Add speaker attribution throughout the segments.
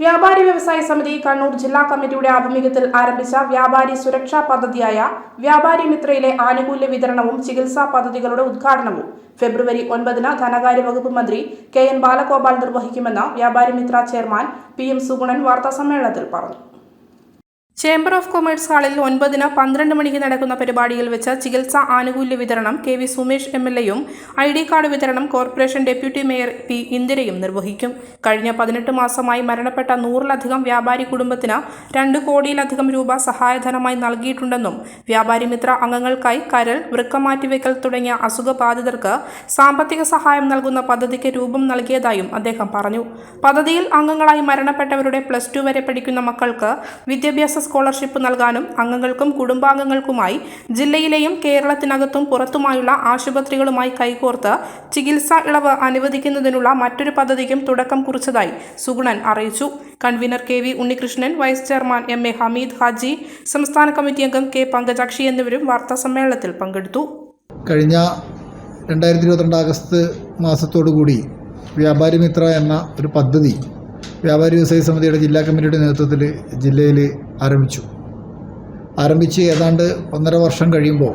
Speaker 1: വ്യാപാരി വ്യവസായ സമിതി കണ്ണൂർ ജില്ലാ കമ്മിറ്റിയുടെ ആഭിമുഖ്യത്തിൽ ആരംഭിച്ച വ്യാപാരി സുരക്ഷാ പദ്ധതിയായ വ്യാപാരി മിത്രയിലെ ആനുകൂല്യ വിതരണവും ചികിത്സാ പദ്ധതികളുടെ ഉദ്ഘാടനവും ഫെബ്രുവരി 9 ധനകാര്യ വകുപ്പ് മന്ത്രി കെ.എൻ. ബാലഗോപാൽ നിർവഹിക്കുമെന്ന് വ്യാപാരി മിത്ര ചെയർമാൻ പി.എം. സുഗുണൻ വാർത്താസമ്മേളനത്തിൽ പറഞ്ഞു. ചേംബർ ഓഫ് കൊമേഴ്സ് ഹാളിൽ 9 12 മണിക്ക് നടക്കുന്ന പരിപാടിയിൽ വെച്ച് ചികിത്സാ ആനുകൂല്യ വിതരണം കെ.വി. സുമേഷ് എം.എൽ.എയും ID കാർഡ് വിതരണം കോർപ്പറേഷൻ ഡെപ്യൂട്ടി മേയർ പി. ഇന്ദിരയും നിർവഹിക്കും. കഴിഞ്ഞ 18 മാസമായി മരണപ്പെട്ട 100-ലധികം വ്യാപാരി കുടുംബത്തിന് 2 കോടിയിലധികം രൂപ സഹായധനമായി നൽകിയിട്ടുണ്ടെന്നും വ്യാപാരി മിത്ര അംഗങ്ങൾക്കായി കരൾ, വൃക്ക മാറ്റിവെക്കൽ തുടങ്ങിയ അസുഖബാധിതർക്ക് സാമ്പത്തിക സഹായം നൽകുന്ന പദ്ധതിക്ക് രൂപം നൽകിയതായും അദ്ദേഹം പറഞ്ഞു. പദ്ധതിയിൽ അംഗങ്ങളായി മരണപ്പെട്ടവരുടെ +2 വരെ പഠിക്കുന്ന മക്കൾക്ക് വിദ്യാഭ്യാസ സ്കോളർഷിപ്പ് നൽകാനും അംഗങ്ങൾക്കും കുടുംബാംഗങ്ങൾക്കുമായി ജില്ലയിലെയും കേരളത്തിനകത്തും പുറത്തുമായുള്ള ആശുപത്രികളുമായി കൈകോർത്ത് ചികിത്സാ ഇളവ് അനുവദിക്കുന്നതിനുള്ള മറ്റൊരു പദ്ധതിക്കും തുടക്കം കുറിച്ചതായി സുഗുണൻ അറിയിച്ചു. Convener K V. Unnikrishnan, vice chairman M A. Hameed Haji, സംസ്ഥാന കമ്മിറ്റി അംഗം കെ. പങ്കജാക്ഷി എന്നിവരും വാർത്താസമ്മേളനത്തിൽ പങ്കെടുത്തു.
Speaker 2: കഴിഞ്ഞ 2022 ആഗസ്റ്റ് മാസത്തോടുകൂടി വ്യാപാരി മിത്ര എന്ന ഒരു പദ്ധതി വ്യാപാരി വ്യവസായ സമിതിയുടെ ജില്ലാ കമ്മിറ്റിയുടെ നേതൃത്വത്തിൽ ജില്ലയിൽ ആരംഭിച്ച് ഏതാണ്ട് 1.5 വർഷം കഴിയുമ്പോൾ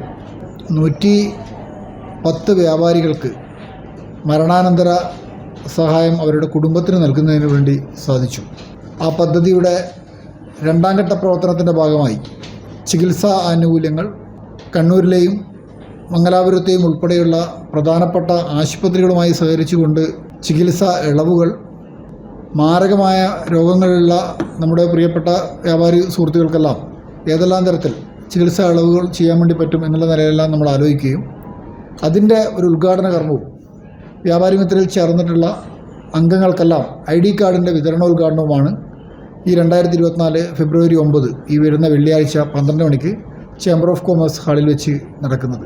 Speaker 2: 110 വ്യാപാരികൾക്ക് മരണാനന്തര സഹായം അവരുടെ കുടുംബത്തിന് നൽകുന്നതിന് വേണ്ടി സാധിച്ചു. ആ പദ്ധതിയുടെ 2ാം ഘട്ട പ്രവർത്തനത്തിൻ്റെ ഭാഗമായി ചികിത്സാ ആനുകൂല്യങ്ങൾ കണ്ണൂരിലെയും മംഗലാപുരത്തെയും ഉൾപ്പെടെയുള്ള പ്രധാനപ്പെട്ട ആശുപത്രികളുമായി സഹകരിച്ചുകൊണ്ട് ചികിത്സാ ഇളവുകൾ, മാരകമായ രോഗങ്ങളുള്ള നമ്മുടെ പ്രിയപ്പെട്ട വ്യാപാരി സുഹൃത്തുക്കൾക്കെല്ലാം ഏതെല്ലാം തരത്തിൽ ചികിത്സാ ഇളവുകൾ ചെയ്യാൻ വേണ്ടി പറ്റും എന്നുള്ള നിലയിലെല്ലാം നമ്മൾ ആലോചിക്കുകയും അതിൻ്റെ ഒരു ഉദ്ഘാടന കർമ്മവും വ്യാപാരി മിത്രയിൽ ചേർന്നിട്ടുള്ള അംഗങ്ങൾക്കെല്ലാം ID കാർഡിൻ്റെ വിതരണോദ്ഘാടനവുമാണ് ഈ 2024 ഫെബ്രുവരി 9 ഈ വരുന്ന വെള്ളിയാഴ്ച 12 മണിക്ക് ചേംബർ ഓഫ് കൊമേഴ്സ് ഹാളിൽ വെച്ച് നടക്കുന്നത്.